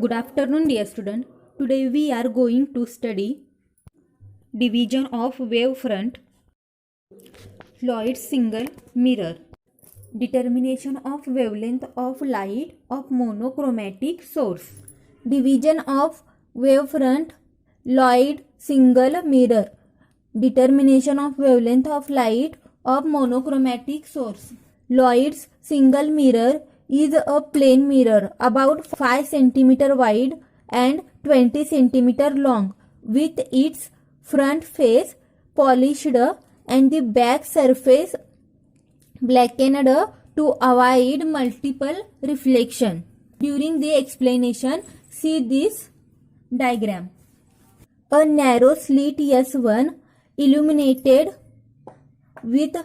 Good afternoon, dear student. Today we are going to study division of wavefront, Lloyd's single mirror, determination of wavelength of light of monochromatic source, division of wavefront, Lloyd single mirror, determination of wavelength of light of monochromatic source. Lloyd's single mirror is a plane mirror about 5 cm wide and 20 cm long, with its front face polished and the back surface blackened to avoid multiple reflection. During the explanation, see this diagram. A narrow slit S1 illuminated with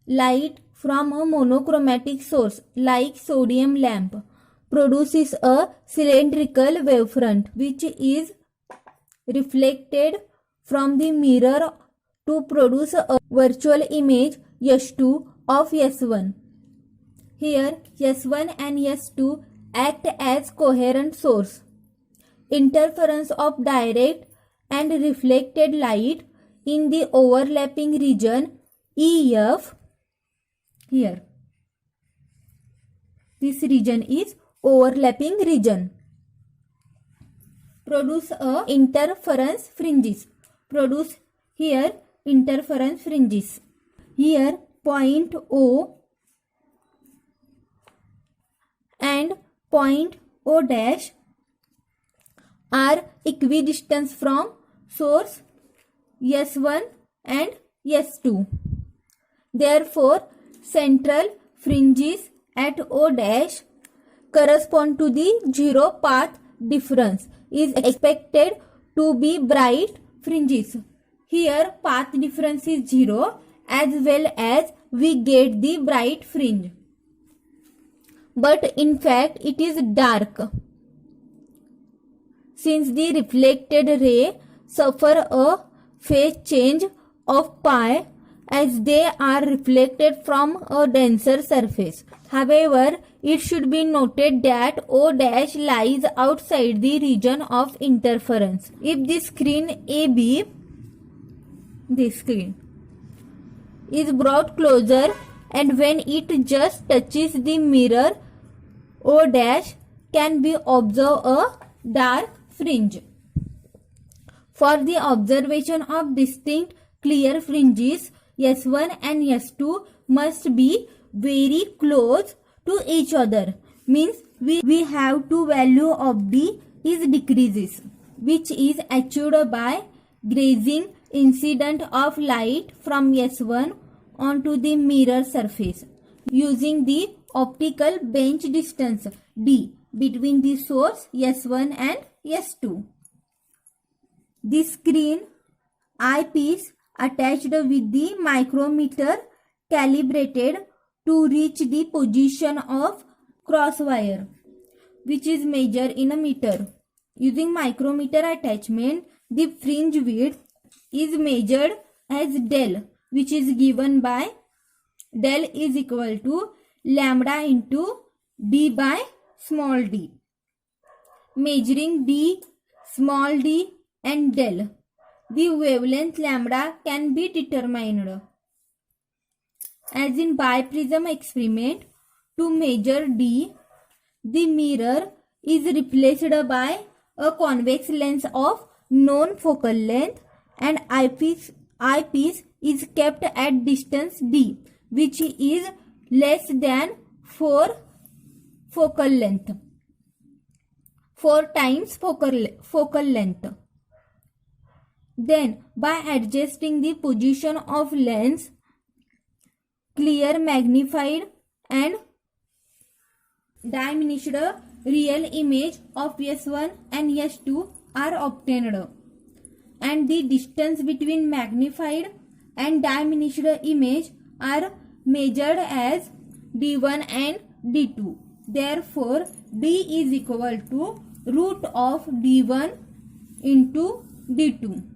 light from a monochromatic source like sodium lamp produces a cylindrical wavefront which is reflected from the mirror to produce a virtual image S2 of S1. Here S1 and S2 act as coherent source. Interference of direct and reflected light in the overlapping region EF. Here, this region is overlapping region. Produce a interference fringes. Produce here interference fringes. Here point O and point O dash are equidistant from source S1 and S2. Therefore, central fringes at O dash correspond to the zero path difference is expected to be bright fringes. Here path difference is 0 as well as we get the bright fringe. But in fact it is dark, since the reflected ray suffer a phase change of pi as they are reflected from a denser surface. However, it should be noted that O dash lies outside the region of interference. If the screen AB, this screen, is brought closer and when it just touches the mirror, O dash can be observed a dark fringe. For the observation of distinct clear fringes, S1 and S2 must be very close to each other. Means we have to value of D is decreases, which is achieved by grazing incident of light from S1 onto the mirror surface using the optical bench distance D between the source S1 and S2. The screen eyepiece attached with the micrometer calibrated to reach the position of crosswire, which is measured in a meter. Using micrometer attachment, the fringe width is measured as del, which is given by del is equal to lambda into d by small d. Measuring d, small d and del, the wavelength lambda can be determined. As in biprism experiment, to measure D, the mirror is replaced by a convex lens of known focal length and eyepiece is kept at distance D, which is less than 4 focal length, 4 times focal length. Then, by adjusting the position of lens, clear, magnified and diminished real image of S1 and S2 are obtained, and the distance between magnified and diminished image are measured as D1 and D2. Therefore, D is equal to root of D1 into D2.